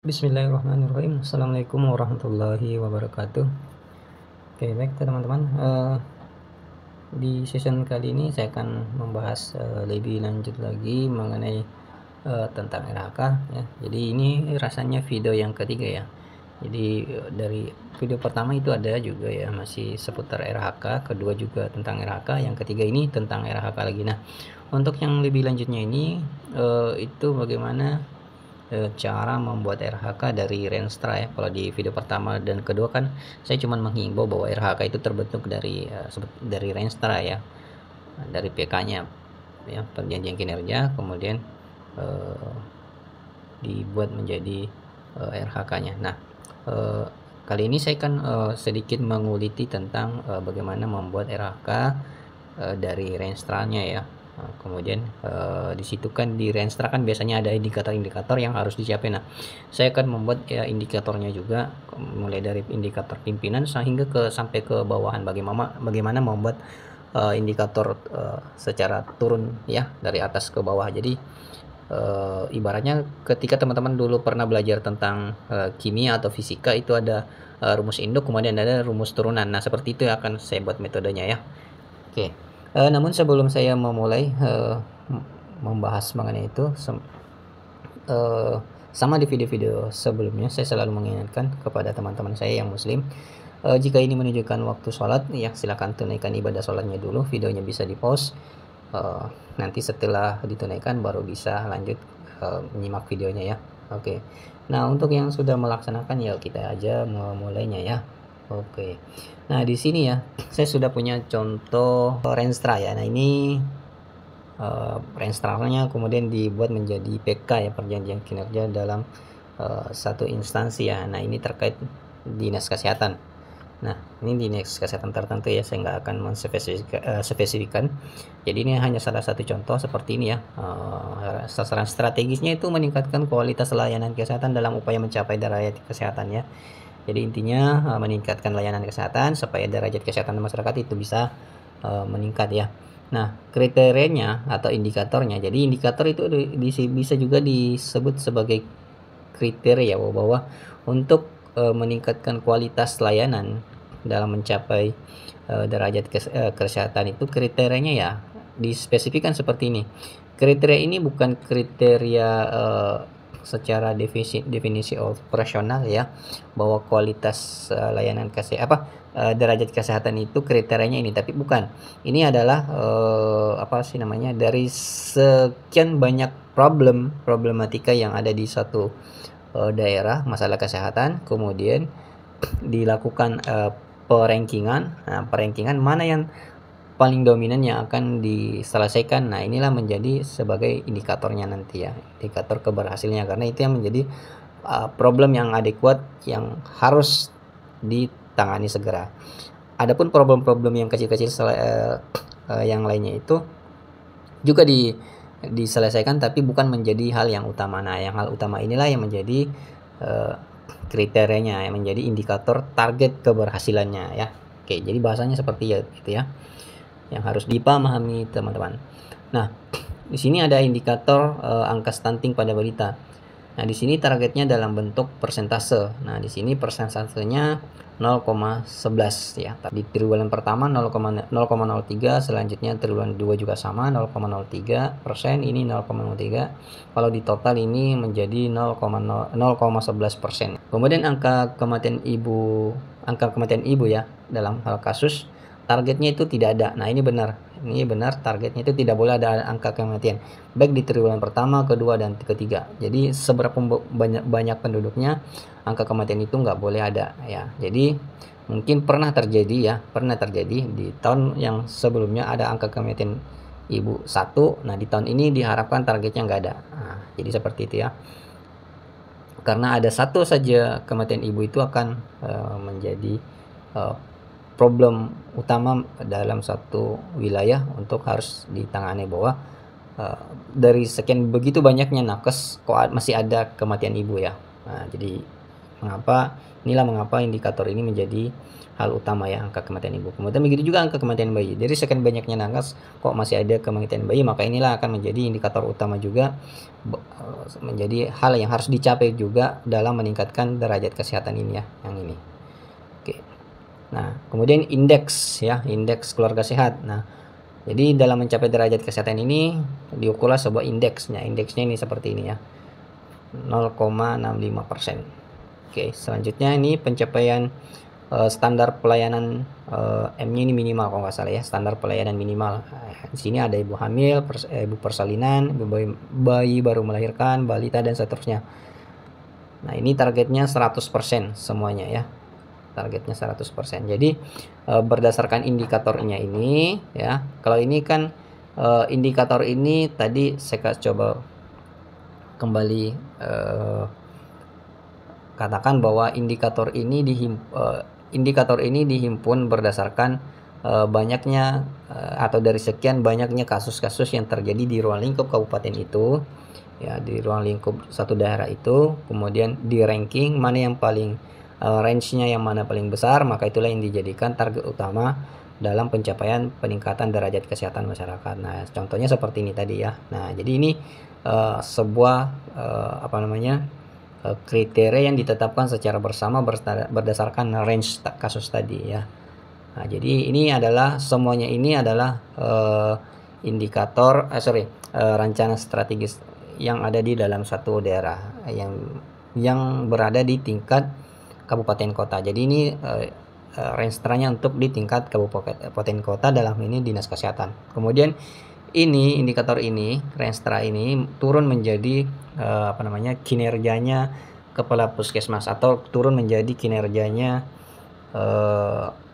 Bismillahirrahmanirrahim. Assalamualaikum warahmatullahi wabarakatuh. Oke, baik teman-teman. Di season kali ini saya akan membahas lebih lanjut lagi mengenai tentang RHK ya. Jadi ini rasanya video yang ketiga ya. Jadi dari video pertama itu ada juga ya masih seputar RHK, kedua juga tentang RHK, yang ketiga ini tentang RHK lagi. Nah, untuk yang lebih lanjutnya ini itu bagaimana cara membuat RHK dari Renstra ya. Kalau di video pertama dan kedua kan saya cuma menghimbau bahwa RHK itu terbentuk dari Renstra ya, dari PK-nya ya, perjanjian kinerja, kemudian eh, dibuat menjadi RHK-nya. Nah, eh, kali ini saya akan sedikit menguliti tentang bagaimana membuat RHK dari Renstra-nya ya. Nah, kemudian di situ kan di Renstra kan biasanya ada indikator-indikator yang harus disiapin. Nah, saya akan membuat ya indikatornya juga, mulai dari indikator pimpinan sampai ke bawahan, bagaimana membuat indikator secara turun ya, dari atas ke bawah. Jadi ibaratnya ketika teman-teman dulu pernah belajar tentang kimia atau fisika, itu ada rumus induk, kemudian ada rumus turunan. Nah, seperti itu yang akan saya buat metodenya ya. Oke. Namun sebelum saya memulai membahas mengenai itu, sama di video-video sebelumnya saya selalu mengingatkan kepada teman-teman saya yang muslim, jika ini menunjukkan waktu sholat ya silakan tunaikan ibadah sholatnya dulu, videonya bisa di pause, nanti setelah ditunaikan baru bisa lanjut menyimak videonya ya. Oke. Nah, untuk yang sudah melaksanakan ya kita aja memulainya ya. Oke. Nah, di sini ya saya sudah punya contoh Renstra ya. Nah, ini Renstra-nya kemudian dibuat menjadi PK ya, perjanjian kinerja dalam satu instansi ya. Nah, ini terkait dinas kesehatan. Nah, ini dinas kesehatan tertentu ya, saya nggak akan menspesifikkan. Jadi ini hanya salah satu contoh seperti ini ya. Sasaran strategisnya itu meningkatkan kualitas layanan kesehatan dalam upaya mencapai derajat kesehatan ya. Jadi intinya meningkatkan layanan kesehatan supaya derajat kesehatan masyarakat itu bisa meningkat ya. Nah, kriterianya atau indikatornya. Jadi indikator itu bisa juga disebut sebagai kriteria bahwa untuk meningkatkan kualitas layanan dalam mencapai derajat kesehatan itu, kriterianya ya dispesifikkan seperti ini. Kriteria ini bukan kriteria secara definisi operasional ya, bahwa kualitas layanan derajat kesehatan itu kriterianya ini, tapi bukan. Ini adalah dari sekian banyak problematika yang ada di suatu daerah masalah kesehatan, kemudian dilakukan perankingan. Nah, perankingan mana yang paling dominan yang akan diselesaikan. Nah, inilah menjadi sebagai indikatornya nanti ya, indikator keberhasilannya, karena itu yang menjadi problem yang adekuat yang harus ditangani segera. Adapun problem-problem yang kecil-kecil yang lainnya itu juga diselesaikan, tapi bukan menjadi hal yang utama. Nah, yang hal utama inilah yang menjadi kriterianya, yang menjadi indikator target keberhasilannya ya. Oke, jadi bahasanya seperti itu ya, yang harus dipahami teman-teman. Nah, di sini ada indikator angka stunting pada balita. Nah, di sini targetnya dalam bentuk persentase. Nah, di sini persentasenya 0,11 ya. Di triwulan pertama 0,03, selanjutnya triwulan 2 juga sama 0,03%, ini 0,03. Kalau di total ini menjadi 0,11%. Kemudian angka kematian ibu ya dalam hal kasus, targetnya itu tidak ada. Nah, ini benar targetnya itu tidak boleh ada angka kematian baik di triwulan pertama, kedua, dan ketiga. Jadi seberapa banyak penduduknya, angka kematian itu nggak boleh ada ya. Jadi mungkin pernah terjadi di tahun yang sebelumnya ada angka kematian ibu 1. Nah, di tahun ini diharapkan targetnya nggak ada. Nah, jadi seperti itu ya, karena ada satu saja kematian ibu itu akan menjadi problem utama dalam satu wilayah untuk harus ditangani, bahwa dari sekian begitu banyaknya nakes kok masih ada kematian ibu ya. Nah, jadi Mengapa indikator ini menjadi hal utama ya, angka kematian ibu. Kemudian begitu juga angka kematian bayi. Dari sekian banyaknya nakas kok masih ada kematian bayi, maka inilah akan menjadi indikator utama juga, menjadi hal yang harus dicapai juga dalam meningkatkan derajat kesehatan ini ya, yang ini. Oke. Nah, kemudian indeks ya, indeks keluarga sehat. Nah, jadi dalam mencapai derajat kesehatan ini diukurlah sebuah indeksnya. Indeksnya ini seperti ini ya. 0,65%. Oke, selanjutnya ini pencapaian standar pelayanan M-nya ini minimal kalau nggak salah ya, standar pelayanan minimal. Di sini ada ibu hamil, ibu persalinan, bayi baru melahirkan, balita dan seterusnya. Nah, ini targetnya 100% semuanya ya. Targetnya 100%. Jadi berdasarkan indikatornya ini ya. Kalau ini kan indikator ini tadi saya coba kembali katakan bahwa indikator ini dihimpun berdasarkan banyaknya atau dari sekian banyaknya kasus-kasus yang terjadi di ruang lingkup kabupaten itu ya, di ruang lingkup satu daerah itu, kemudian di ranking mana yang paling range-nya yang mana paling besar, maka itulah yang dijadikan target utama dalam pencapaian peningkatan derajat kesehatan masyarakat. Nah, contohnya seperti ini tadi ya. Nah, jadi ini sebuah kriteria yang ditetapkan secara bersama berdasarkan range kasus tadi ya. Nah, jadi ini adalah semuanya ini adalah rencana strategis yang ada di dalam satu daerah yang berada di tingkat kabupaten kota. Jadi ini range-nya untuk di tingkat kabupaten kota, dalam ini dinas kesehatan. Kemudian ini indikator ini, range ini turun menjadi kinerjanya kepala puskesmas atau turun menjadi kinerjanya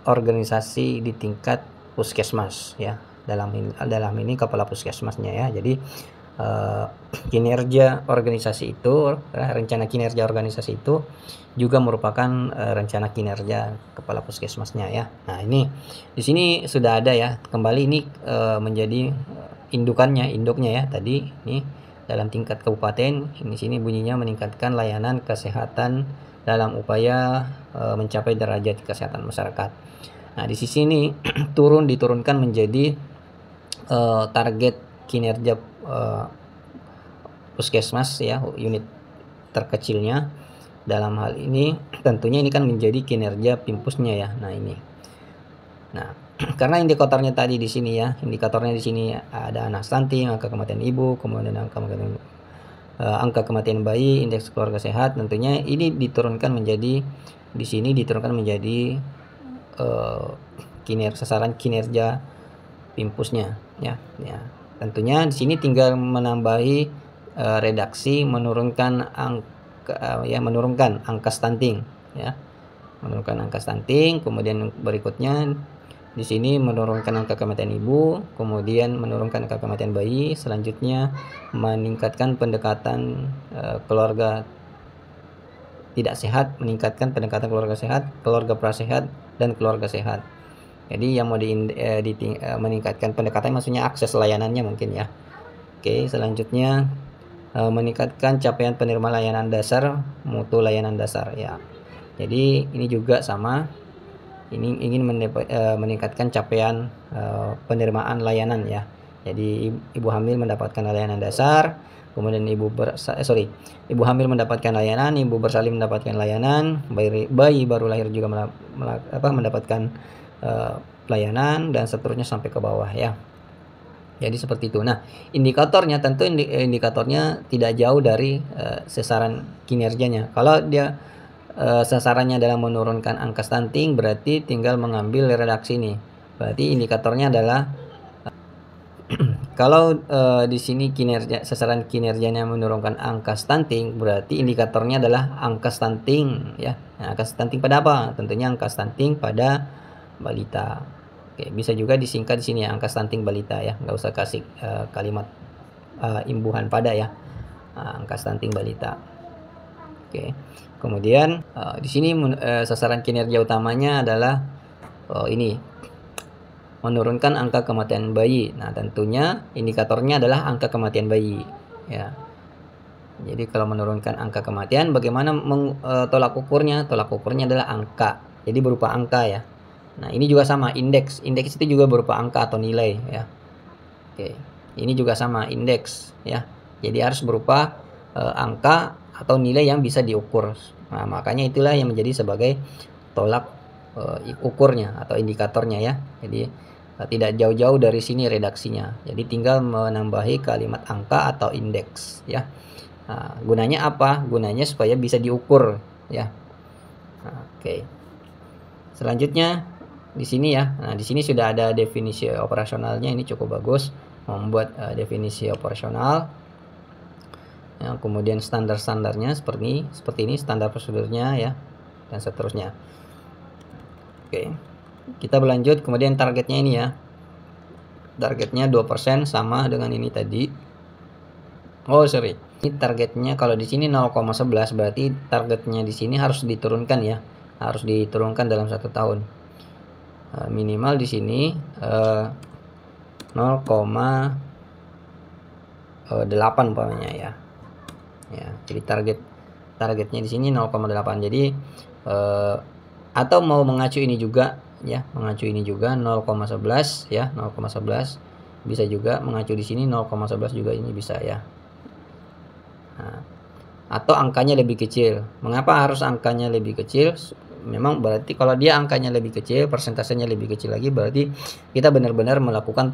organisasi di tingkat puskesmas ya. Dalam ini kepala puskesmasnya ya. Jadi kinerja organisasi itu, rencana kinerja organisasi itu juga merupakan rencana kinerja kepala puskesmasnya ya. Nah, ini di sini sudah ada ya. Kembali ini menjadi induknya ya tadi ini dalam tingkat kabupaten. Ini sini bunyinya meningkatkan layanan kesehatan dalam upaya mencapai derajat kesehatan masyarakat. Nah, di sisi ini diturunkan menjadi target kinerja puskesmas ya, unit terkecilnya. Dalam hal ini tentunya ini kan menjadi kinerja pimpusnya ya. Nah, ini. Nah, karena indikatornya tadi di sini ya, indikatornya di sini ada anak stunting, angka kematian ibu, kemudian angka kematian bayi, indeks keluarga sehat, tentunya ini diturunkan menjadi sasaran kinerja pimpusnya ya. Tentunya di sini tinggal menambahi redaksi menurunkan angka stunting ya. Menurunkan angka stunting, kemudian berikutnya di sini menurunkan angka kematian ibu, kemudian menurunkan angka kematian bayi, selanjutnya meningkatkan pendekatan keluarga tidak sehat, meningkatkan pendekatan keluarga sehat, keluarga prasehat, dan keluarga sehat. Jadi yang mau meningkatkan pendekatan maksudnya akses layanannya mungkin ya. Oke, selanjutnya meningkatkan capaian penerima layanan dasar, mutu layanan dasar ya. Jadi ini juga sama, ini ingin meningkatkan capaian penerimaan layanan ya. Jadi ibu hamil mendapatkan layanan dasar, kemudian ibu hamil mendapatkan layanan, ibu bersalin mendapatkan layanan, bayi baru lahir juga mendapatkan layanan, dan seterusnya sampai ke bawah ya. Jadi seperti itu. Nah, indikatornya tentu indikatornya tidak jauh dari sasaran kinerjanya. Kalau dia sasarannya adalah menurunkan angka stunting, berarti tinggal mengambil redaksi ini. Berarti indikatornya adalah kalau di sini sasaran kinerjanya menurunkan angka stunting, berarti indikatornya adalah angka stunting ya. Nah, angka stunting pada apa? Tentunya angka stunting pada balita. Oke, bisa juga disingkat di sini ya, angka stunting balita ya. Nggak usah kasih kalimat imbuhan pada ya. Angka stunting balita. Oke. Kemudian di sini sasaran kinerja utamanya adalah ini menurunkan angka kematian bayi. Nah, tentunya indikatornya adalah angka kematian bayi ya. Jadi kalau menurunkan angka kematian, bagaimana tolak ukurnya? Tolak ukurnya adalah angka. Jadi berupa angka ya. Nah, ini juga sama indeks. Indeks itu juga berupa angka atau nilai ya. Oke. Ini juga sama indeks ya. Jadi harus berupa angka atau nilai yang bisa diukur. Nah, makanya itulah yang menjadi sebagai tolak ukurnya atau indikatornya ya. Jadi tidak jauh-jauh dari sini redaksinya. Jadi tinggal menambahi kalimat angka atau indeks ya. Nah, gunanya apa? Gunanya supaya bisa diukur ya. Nah, oke. Selanjutnya di sini ya. Nah, di sini sudah ada definisi operasionalnya, ini cukup bagus. Membuat definisi operasional. Ya, kemudian standar-standarnya seperti ini standar prosedurnya ya, dan seterusnya. Oke. Kita berlanjut, kemudian targetnya ini ya. Targetnya 2% sama dengan ini tadi. Oh, sorry. Ini targetnya kalau di sini 0,11, berarti targetnya di sini harus diturunkan ya. Harus diturunkan dalam 1 tahun. Minimal di sini 0,8 umpamanya ya. Ya, jadi targetnya di sini 0,8. Jadi atau mau mengacu ini juga ya, mengacu ini juga 0,11 ya, 0,11 bisa juga mengacu di sini 0,11 juga, ini bisa ya. Nah, atau angkanya lebih kecil. Mengapa harus angkanya lebih kecil? Memang berarti kalau dia angkanya lebih kecil, persentasenya lebih kecil lagi, berarti kita benar-benar melakukan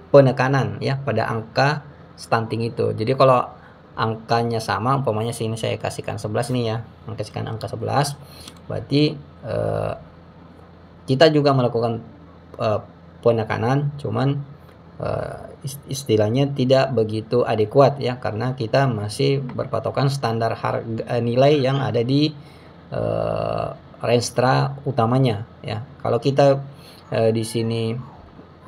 penekanan ya pada angka stunting itu. Jadi kalau angkanya sama, umpamanya sini saya kasihkan 11 nih ya, kasihkan angka 11, berarti kita juga melakukan penekanan, cuman istilahnya tidak begitu adekuat ya, karena kita masih berpatokan standar harga nilai yang ada di renstra utamanya ya. Kalau kita di sini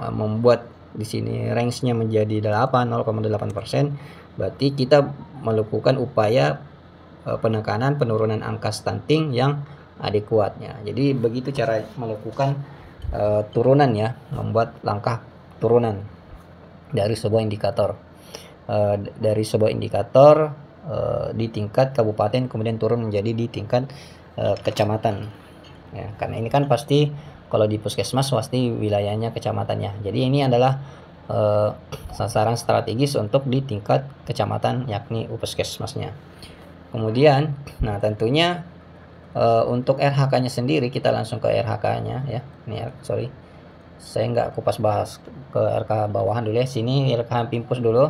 membuat di sini range-nya menjadi 0,8%, berarti kita melakukan upaya penekanan penurunan angka stunting yang adekuatnya. Jadi begitu cara melakukan turunan ya, membuat langkah turunan dari sebuah indikator. Dari sebuah indikator di tingkat kabupaten kemudian turun menjadi di tingkat kecamatan ya, karena ini kan pasti kalau di puskesmas pasti wilayahnya kecamatannya. Jadi ini adalah sasaran strategis untuk di tingkat kecamatan, yakni puskesmasnya. Kemudian nah tentunya untuk RHK-nya sendiri, kita langsung ke RHK-nya ya. Ini sorry, saya nggak kupas bahas ke RK bawahan dulu ya. Sini RK Pimpus dulu.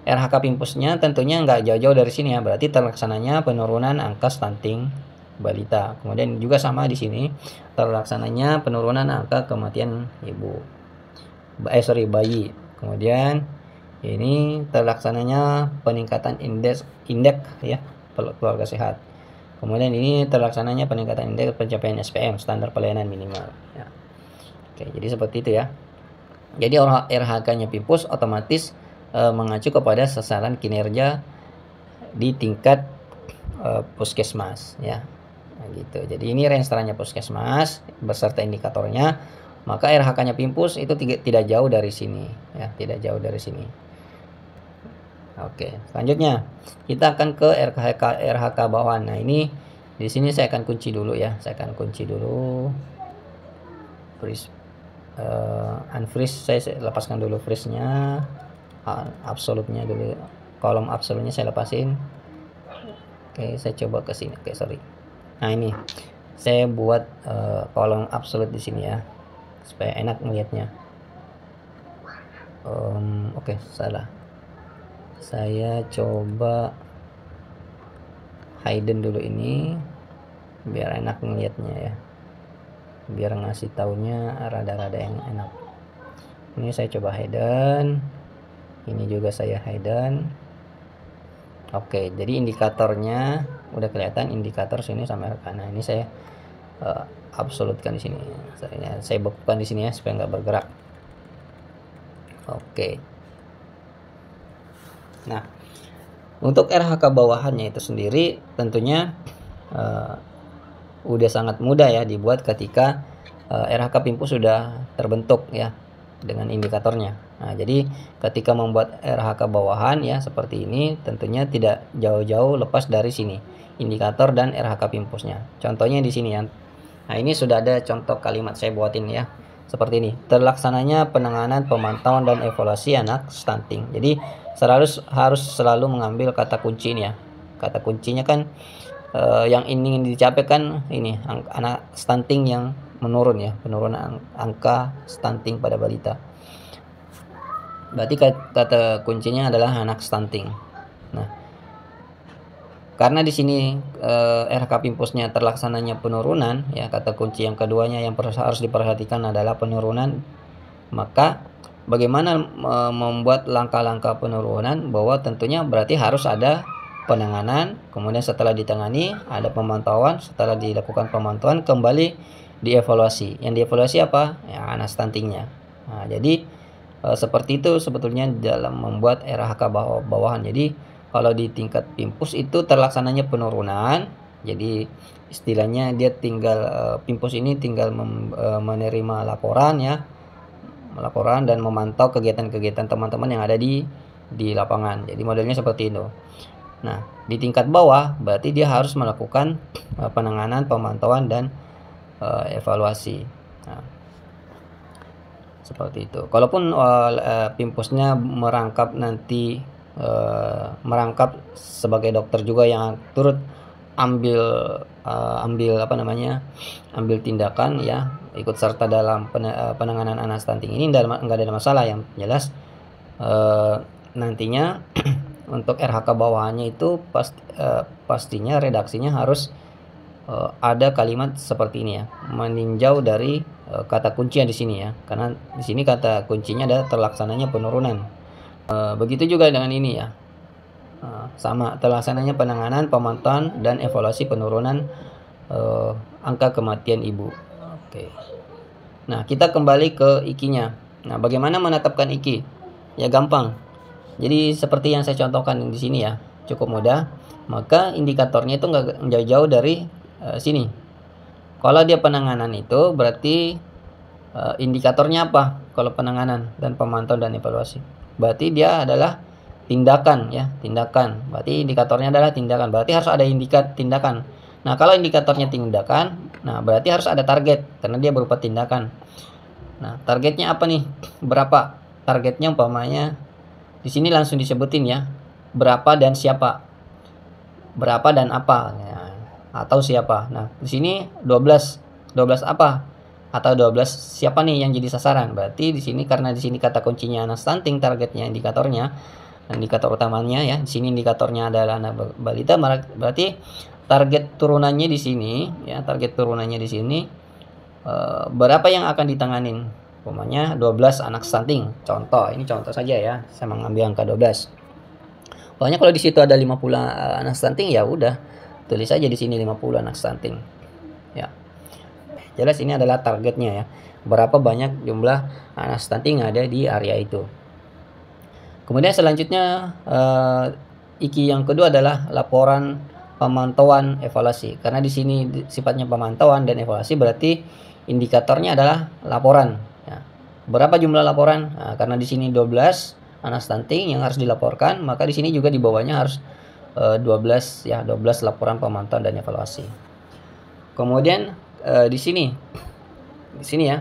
RHK Pimpusnya tentunya nggak jauh-jauh dari sini ya, berarti terlaksananya penurunan angka stunting balita. Kemudian juga sama di sini terlaksananya penurunan angka kematian bayi. Kemudian ini terlaksananya peningkatan indeks ya keluarga sehat. Kemudian ini terlaksananya peningkatan indeks pencapaian SPM, standar pelayanan minimal ya. Oke, jadi seperti itu ya. Jadi RHK-nya Pimpus otomatis mengacu kepada sasaran kinerja di tingkat puskesmas ya. Nah, gitu. Jadi ini renstranya puskesmas beserta indikatornya. Maka RHK-nya Pimpus itu tidak jauh dari sini ya, tidak jauh dari sini. Oke, selanjutnya kita akan ke RHK bawahan. Nah, ini di sini saya akan kunci dulu ya. Saya akan kunci dulu freeze, unfreeze. Saya lepaskan dulu freeze-nya, absolutnya dulu. Kolom absolutnya saya lepasin. Oke, saya coba ke sini. Oke, sorry. Nah, ini saya buat kolom absolut di sini ya, supaya enak melihatnya. Oke, salah. Saya coba hidden dulu ini biar enak melihatnya ya, biar ngasih taunya rada-rada yang enak. Ini saya coba hidden, ini juga saya hidden. Oke, jadi indikatornya udah kelihatan, indikator sini sama RK. Nah, ini saya absolutkan di sini. Saya bekukan di sini ya supaya nggak bergerak. Oke. Nah, untuk RHK bawahannya itu sendiri tentunya udah sangat mudah ya dibuat ketika RHK Pimpus sudah terbentuk ya. dengan indikatornya. Nah, jadi ketika membuat RHK bawahan ya seperti ini, tentunya tidak jauh-jauh lepas dari sini, indikator dan RHK pimpusnya. Contohnya di sini ya. Nah, ini sudah ada contoh kalimat saya buatin ya. Seperti ini. Terlaksananya penanganan, pemantauan dan evaluasi anak stunting. Jadi harus selalu mengambil kata kunci ini ya. Kata kuncinya kan yang ingin dicapai kan ini anak stunting yang menurun ya, penurunan angka stunting pada balita. Berarti kata kuncinya adalah anak stunting. Nah, karena di sini RHK pimpusnya terlaksananya penurunan ya, kata kunci yang keduanya yang harus diperhatikan adalah penurunan. Maka bagaimana membuat langkah-langkah penurunan, bahwa tentunya berarti harus ada penanganan, kemudian setelah ditangani ada pemantauan, setelah dilakukan pemantauan kembali dievaluasi. Yang dievaluasi apa? Ya, anak stuntingnya. Nah, jadi seperti itu sebetulnya dalam membuat RHK bawahan. Jadi kalau di tingkat pimpus itu terlaksananya penurunan, jadi istilahnya dia tinggal pimpus ini tinggal menerima laporan ya, laporan dan memantau kegiatan-kegiatan teman-teman yang ada di lapangan. Jadi modelnya seperti itu. Nah, di tingkat bawah berarti dia harus melakukan penanganan, pemantauan dan evaluasi. Nah, seperti itu. Kalaupun pimpusnya merangkap nanti merangkap sebagai dokter juga yang turut ambil tindakan ya, ikut serta dalam penanganan anak stunting ini, enggak ada masalah. Yang jelas nantinya untuk RHK bawahannya itu pastinya redaksinya harus ada kalimat seperti ini ya, meninjau dari kata kunci yang di sini ya, karena di sini kata kuncinya adalah terlaksananya penurunan. Begitu juga dengan ini ya, sama, terlaksananya penanganan, pemantauan dan evaluasi penurunan angka kematian ibu. Oke. Nah, kita kembali ke IKI-nya. Nah, bagaimana menetapkan IKI? Ya gampang. Jadi seperti yang saya contohkan di sini ya, cukup mudah. Maka indikatornya itu nggak jauh-jauh dari sini. Kalau dia penanganan itu berarti indikatornya apa? Kalau penanganan dan pemantauan dan evaluasi, berarti dia adalah tindakan ya, tindakan. Berarti indikatornya adalah tindakan. Berarti harus ada tindakan. Nah, kalau indikatornya tindakan, nah berarti harus ada target karena dia berupa tindakan. Nah, targetnya apa nih? Berapa? Targetnya umpamanya di sini langsung disebutin ya. Berapa dan siapa? Berapa dan apa? Ya, atau siapa. Nah, di sini 12. 12 apa? Atau 12 siapa nih yang jadi sasaran? Berarti di sini karena di sini kata kuncinya anak stunting, targetnya, indikatornya, indikator utamanya ya. Di sini indikatornya adalah anak balita, berarti target turunannya di sini ya, target turunannya di sini berapa yang akan ditanganin? Umpamanya 12 anak stunting. Contoh, ini contoh saja ya. Saya mengambil angka 12. Pokoknya kalau di situ ada 50 anak stunting ya udah tulis aja di sini 50 anak stunting. Ya. Jelas ini adalah targetnya ya. Berapa banyak jumlah anak stunting yang ada di area itu. Kemudian selanjutnya IKI yang kedua adalah laporan pemantauan evaluasi. Karena di sini sifatnya pemantauan dan evaluasi, berarti indikatornya adalah laporan. Ya. Berapa jumlah laporan? Nah, karena di sini 12 anak stunting yang harus dilaporkan, maka di sini juga di bawahnya harus 12 ya, 12 laporan pemantauan dan evaluasi. Kemudian di sini ya,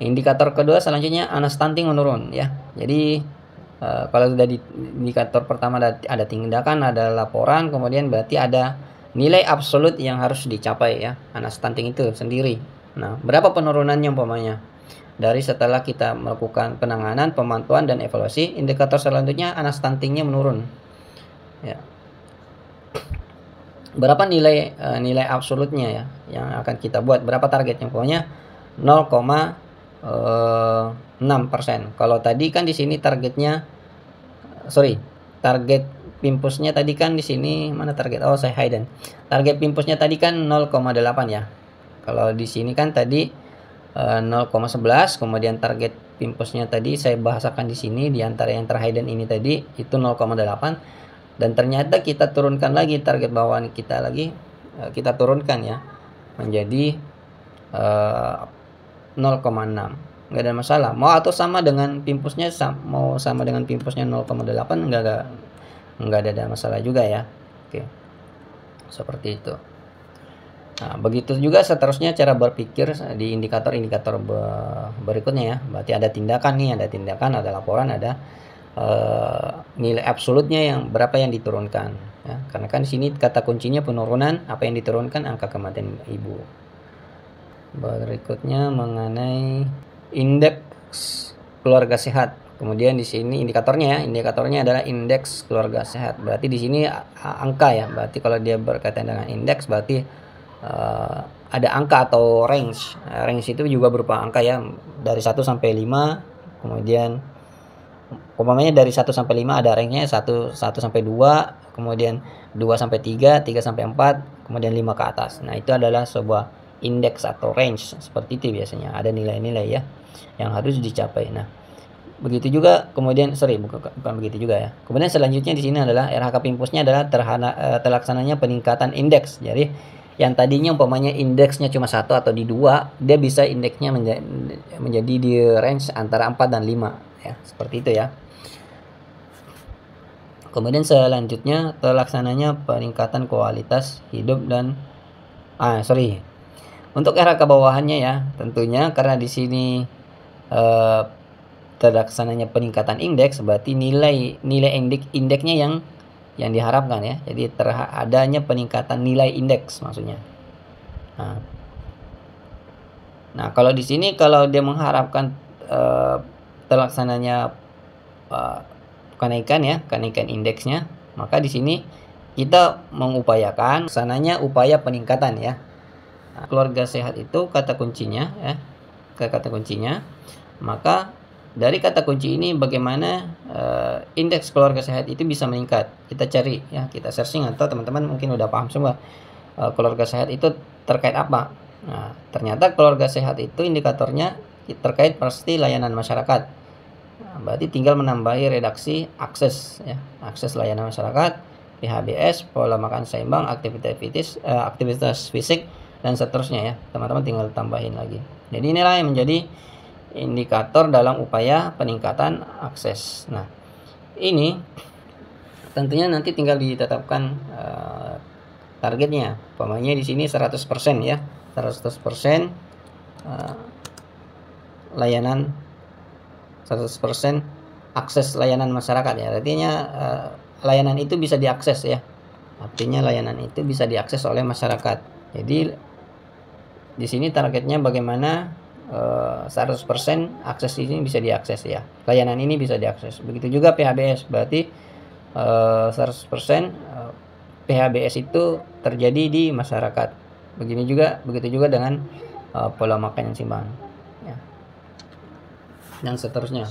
indikator kedua selanjutnya anak stunting menurun ya. Jadi kalau sudah di indikator pertama ada tindakan, ada laporan, kemudian berarti ada nilai absolut yang harus dicapai ya, anak stunting itu sendiri. Nah, berapa penurunannya umpamanya? Dari setelah kita melakukan penanganan, pemantauan dan evaluasi, indikator selanjutnya anak stuntingnya menurun. Ya. Berapa nilai absolutnya ya yang akan kita buat? Berapa targetnya? Pokoknya 0,6%. Kalau tadi kan di sini targetnya, target pimpusnya tadi kan di sini mana target? Oh, saya hidden. Target pimpusnya tadi kan 0,8 ya. Kalau di sini kan tadi 0,11, kemudian target pimpusnya tadi saya bahasakan di sini di antara yang terhidden ini tadi itu 0,8, dan ternyata kita turunkan lagi target bawahan kita lagi, kita turunkan ya menjadi 0,6. nggak ada masalah. Mau atau sama dengan pimpusnya, mau sama dengan pimpusnya 0,8 nggak ada masalah juga ya. Oke, seperti itu. Nah, begitu juga seterusnya cara berpikir di indikator-indikator berikutnya ya. Berarti ada tindakan nih, ada laporan, ada nilai absolutnya yang berapa yang diturunkan ya. Karena kan di sini kata kuncinya penurunan, apa yang diturunkan angka kematian ibu. Berikutnya mengenai indeks keluarga sehat. Kemudian di sini indikatornya adalah indeks keluarga sehat. Berarti di sini angka ya. Berarti kalau dia berkaitan dengan indeks berarti ada angka atau range. Range itu juga berupa angka ya, dari 1 sampai 5. Kemudian umpamanya dari 1 sampai 5 ada range-nya 1 sampai 2, kemudian 2 sampai 3, 3 sampai 4, kemudian 5 ke atas. Nah, itu adalah sebuah indeks atau range. Seperti itu biasanya. Ada nilai-nilai ya yang harus dicapai. Nah, begitu juga kemudian bukan begitu juga ya. Kemudian selanjutnya di sini adalah RHK Pimpusnya adalah terlaksananya peningkatan indeks. Jadi yang tadinya umpamanya indeksnya cuma 1 atau di 2, dia bisa indeksnya menjadi di range antara 4 dan 5 ya, seperti itu ya. Kemudian selanjutnya terlaksananya peningkatan kualitas hidup dan untuk RHK bawahannya ya, tentunya karena di sini terlaksananya peningkatan indeks, berarti nilai indeksnya yang diharapkan ya. Jadi adanya peningkatan nilai indeks maksudnya. Nah, kalau di sini kalau dia mengharapkan terlaksananya kenaikan indeksnya, maka di sini kita mengupayakan sananya upaya peningkatan ya. Nah, keluarga sehat itu kata kuncinya ya. Kata kuncinya, maka dari kata kunci ini bagaimana indeks keluarga sehat itu bisa meningkat. Kita cari ya, kita searching atau teman-teman mungkin udah paham semua keluarga sehat itu terkait apa. Nah, ternyata keluarga sehat itu indikatornya terkait pasti layanan masyarakat. Nah, berarti tinggal menambahi redaksi akses ya, akses layanan masyarakat, PHBS, pola makan seimbang, aktivitas fisik dan seterusnya ya. Teman-teman tinggal tambahin lagi. Jadi inilah yang menjadi indikator dalam upaya peningkatan akses. Nah, ini tentunya nanti tinggal ditetapkan targetnya. Umpamanya di sini 100% ya. 100% layanan 100% akses layanan masyarakat ya. Artinya layanan itu bisa diakses ya. Artinya layanan itu bisa diakses oleh masyarakat. Jadi di sini targetnya bagaimana 100% akses ini bisa diakses ya. Layanan ini bisa diakses. Begitu juga PHBS, berarti 100% PHBS itu terjadi di masyarakat. Begitu juga dengan pola makan yang seimbang ya. Dan seterusnya.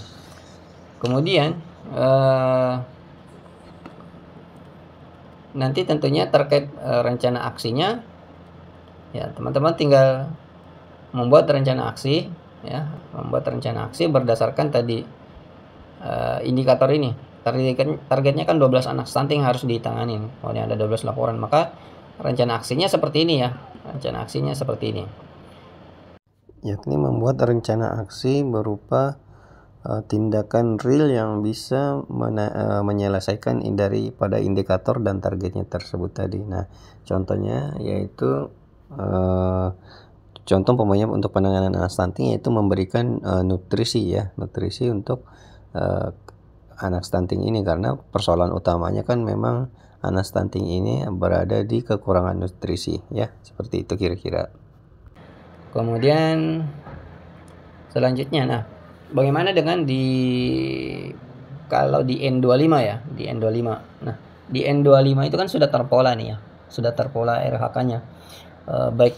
Kemudian nanti tentunya terkait rencana aksinya ya, teman-teman tinggal membuat rencana aksi ya, berdasarkan tadi indikator ini. Targetnya kan 12 anak stunting harus ditangani. Kemudian ada 12 laporan, maka rencana aksinya seperti ini ya. Rencana aksinya seperti ini. Yakni membuat rencana aksi berupa tindakan real yang bisa menyelesaikan daripada indikator dan targetnya tersebut tadi. Nah, contohnya yaitu contoh pokoknya untuk penanganan anak stunting yaitu memberikan nutrisi untuk anak stunting ini, karena persoalan utamanya kan memang anak stunting ini berada di kekurangan nutrisi ya, seperti itu kira-kira. Kemudian selanjutnya, nah bagaimana dengan kalau di N25 ya, di N25. Nah, di N25 itu kan sudah terpola nih ya, sudah terpola RHK-nya, baik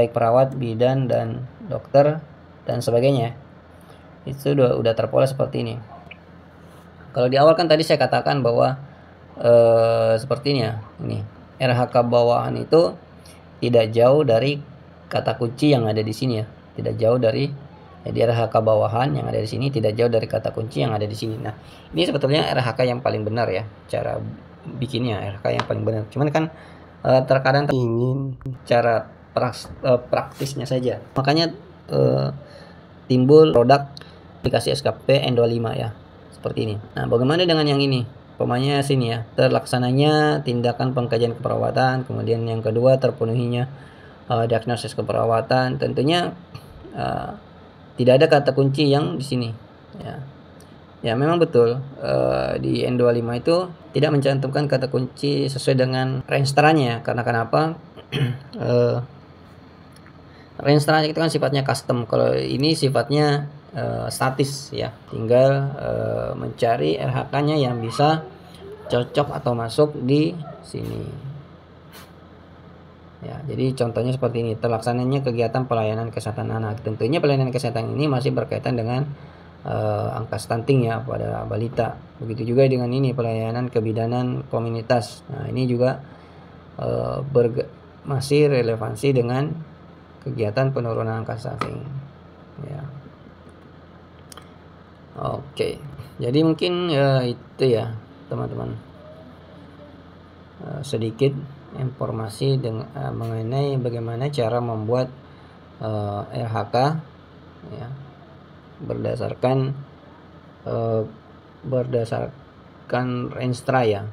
perawat, bidan dan dokter dan sebagainya. Itu udah terpola seperti ini. Kalau di awal kan tadi saya katakan bahwa seperti ini ya, ini RHK bawahan itu tidak jauh dari kata kunci yang ada di sini ya, tidak jauh dari RHK bawahan yang ada di sini, tidak jauh dari kata kunci yang ada di sini. Nah, ini sebetulnya RHK yang paling benar ya, cara bikinnya RHK yang paling benar. Cuman kan terkadang ingin cara praktisnya saja. Makanya timbul produk aplikasi SKP N25 ya, seperti ini. Nah, bagaimana dengan yang ini? Pokoknya sini ya, terlaksananya tindakan pengkajian keperawatan, kemudian yang kedua terpenuhinya diagnosis keperawatan. Tentunya tidak ada kata kunci yang di sini ya. Ya memang betul di N25 itu tidak mencantumkan kata kunci sesuai dengan renstra-nya. Karena kenapa? Renstra itu kan sifatnya custom. Kalau ini sifatnya statis ya. Tinggal mencari RHK-nya yang bisa cocok atau masuk di sini. Ya, jadi contohnya seperti ini. Terlaksananya kegiatan pelayanan kesehatan anak. Tentunya pelayanan kesehatan ini masih berkaitan dengan angka stunting ya pada balita. Begitu juga dengan ini pelayanan kebidanan komunitas. Nah, ini juga masih relevansi dengan kegiatan penurunan angka stunting. Ya. Oke. Jadi mungkin itu ya, teman-teman. Sedikit informasi mengenai bagaimana cara membuat RHK ya, berdasarkan renstra ya,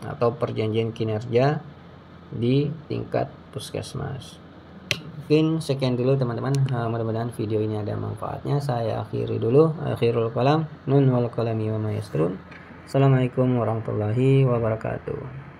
atau perjanjian kinerja di tingkat puskesmas. Mungkin sekian dulu teman-teman, mudah-mudahan video ini ada manfaatnya. Saya akhiri dulu. Akhirul kalam, nun wal qalami wa ma yasturun. Assalamualaikum warahmatullahi wabarakatuh.